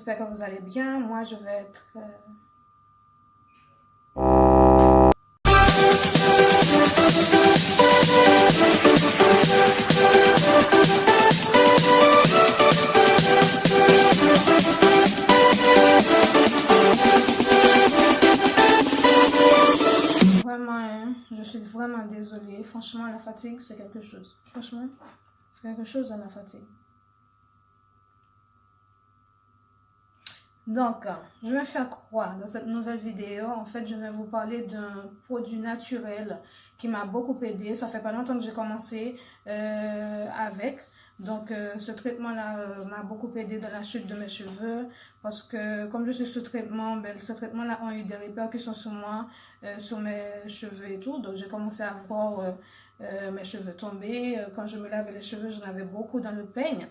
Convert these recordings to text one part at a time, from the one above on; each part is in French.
j'espère que vous allez bien. Moi, je vais être... Vraiment, hein, je suis vraiment désolée. Franchement, la fatigue, c'est quelque chose. Franchement, c'est quelque chose dans la fatigue. Donc, je vais faire quoi dans cette nouvelle vidéo? En fait, je vais vous parler d'un produit naturel qui m'a beaucoup aidé. Ça fait pas longtemps que j'ai commencé avec. Donc, ce traitement-là m'a beaucoup aidé dans la chute de mes cheveux. Parce que, comme je suis sous traitement, ben, ce traitement-là a eu des répercussions sur moi, sur mes cheveux et tout. Donc, j'ai commencé à voir mes cheveux tomber. Quand je me lavais les cheveux, j'en avais beaucoup dans le peigne.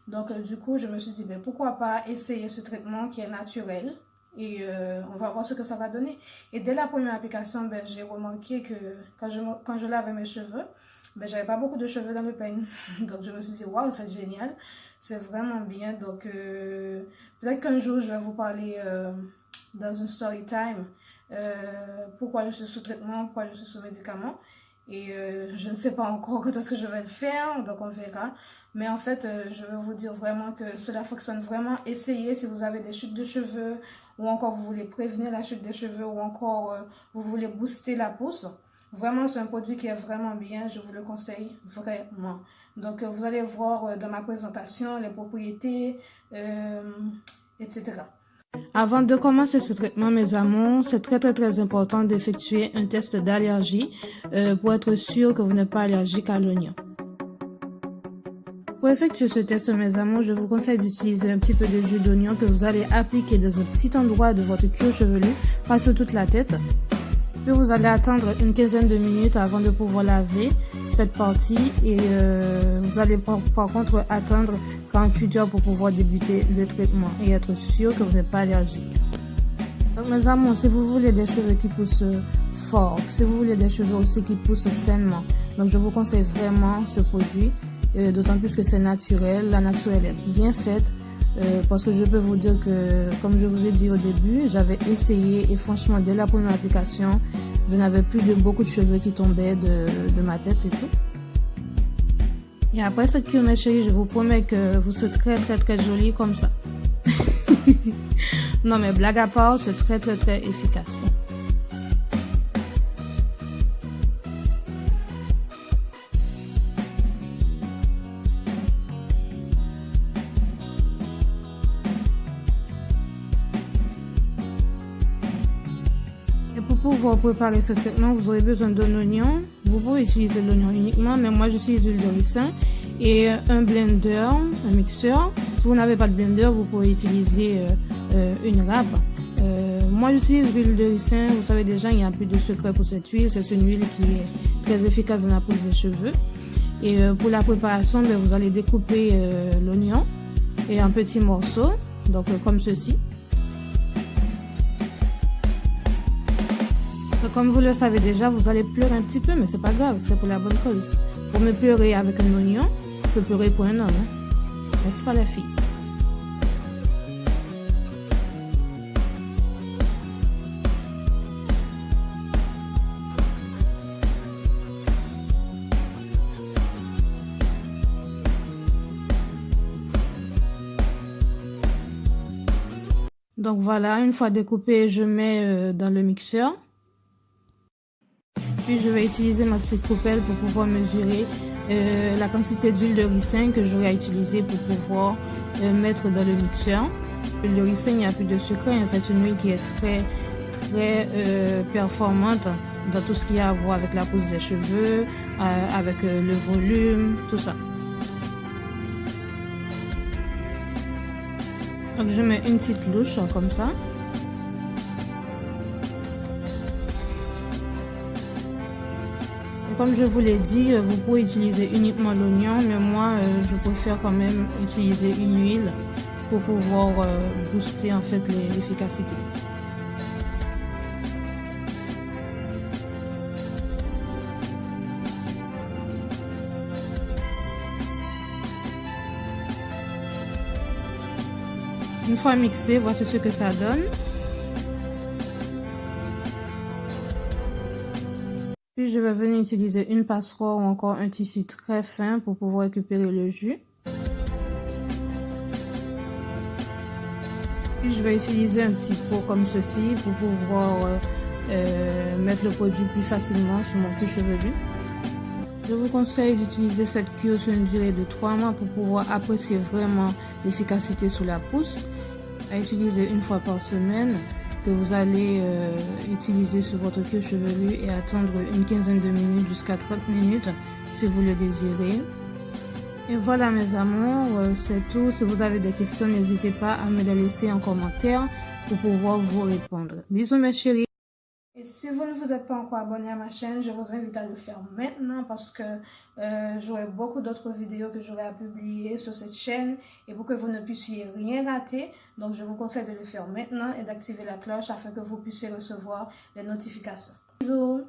Donc, du coup, je me suis dit, ben, pourquoi pas essayer ce traitement qui est naturel et on va voir ce que ça va donner. Et dès la première application, ben, j'ai remarqué que quand je lavais mes cheveux, ben, j'avais pas beaucoup de cheveux dans le peigne. Donc, je me suis dit, waouh, c'est génial, c'est vraiment bien. Donc, peut-être qu'un jour, je vais vous parler dans une story time pourquoi je suis sous traitement, pourquoi je suis sous médicament. Et je ne sais pas encore quand est-ce que je vais le faire, donc on verra. Mais en fait, je veux vous dire vraiment que cela fonctionne vraiment. Essayez si vous avez des chutes de cheveux, ou encore vous voulez prévenir la chute des cheveux, ou encore vous voulez booster la pousse. Vraiment, c'est un produit qui est vraiment bien, je vous le conseille vraiment. Donc, vous allez voir dans ma présentation les propriétés, etc. Avant de commencer ce traitement, mes amours, c'est très important d'effectuer un test d'allergie pour être sûr que vous n'êtes pas allergique à l'oignon. Pour effectuer ce test, mes amours, je vous conseille d'utiliser un petit peu de jus d'oignon que vous allez appliquer dans un petit endroit de votre cuir chevelu, pas sur toute la tête. Puis vous allez attendre une quinzaine de minutes avant de pouvoir laver cette partie et vous allez par contre attendre 48 heures pour pouvoir débuter le traitement et être sûr que vous n'êtes pas allergique. Donc mes amours, si vous voulez des cheveux qui poussent fort, si vous voulez des cheveux aussi qui poussent sainement, donc je vous conseille vraiment ce produit, d'autant plus que c'est naturel, la nature elle est bien faite. Parce que je peux vous dire que, comme je vous ai dit au début, j'avais essayé et franchement, dès la première application, je n'avais plus beaucoup de cheveux qui tombaient de ma tête et tout. Et après cette cure, mes chéris, je vous promets que vous serez très jolie comme ça. Non mais blague à part, c'est très efficace. Pour pouvoir préparer ce traitement, vous aurez besoin d'un oignon. Vous pouvez utiliser l'oignon uniquement, mais moi j'utilise l'huile de ricin et un blender, un mixeur. Si vous n'avez pas de blender, vous pouvez utiliser une râpe. Moi j'utilise l'huile de ricin. Vous savez déjà, il n'y a plus de secret pour cette huile. C'est une huile qui est très efficace dans la pose des cheveux. Et pour la préparation, vous allez découper l'oignon et en petits morceaux, donc comme ceci. Comme vous le savez déjà, vous allez pleurer un petit peu, mais c'est pas grave, c'est pour la bonne cause. Pour me pleurer avec un oignon, je peux pleurer pour un homme, hein. N'est-ce pas la fille? Donc voilà, une fois découpé, je mets dans le mixeur. Puis je vais utiliser ma petite coupelle pour pouvoir mesurer la quantité d'huile de ricin que j'aurai à utiliser pour pouvoir mettre dans le mixeur. L'huile de ricin, il n'y a plus de secret, hein. C'est une huile qui est très performante dans tout ce qui a à voir avec la pose des cheveux, avec le volume, tout ça. Donc je mets une petite louche comme ça. Comme je vous l'ai dit, vous pouvez utiliser uniquement l'oignon, mais moi, je préfère quand même utiliser une huile pour pouvoir booster en fait l'efficacité. Une fois mixé, voici ce que ça donne. Puis je vais venir utiliser une passoire ou encore un tissu très fin pour pouvoir récupérer le jus. Puis je vais utiliser un petit pot comme ceci pour pouvoir mettre le produit plus facilement sur mon cuir chevelu. Je vous conseille d'utiliser cette cure sur une durée de 3 mois pour pouvoir apprécier vraiment l'efficacité sous la pousse. À utiliser une fois par semaine, que vous allez utiliser sur votre cuir chevelu et attendre une quinzaine de minutes jusqu'à 30 minutes si vous le désirez. Et voilà mes amours, c'est tout. Si vous avez des questions, n'hésitez pas à me les laisser en commentaire pour pouvoir vous répondre. Bisous mes chéris. Et si vous ne vous êtes pas encore abonné à ma chaîne, je vous invite à le faire maintenant parce que j'aurai beaucoup d'autres vidéos que j'aurai à publier sur cette chaîne et pour que vous ne puissiez rien rater. Donc je vous conseille de le faire maintenant et d'activer la cloche afin que vous puissiez recevoir les notifications. Bisous.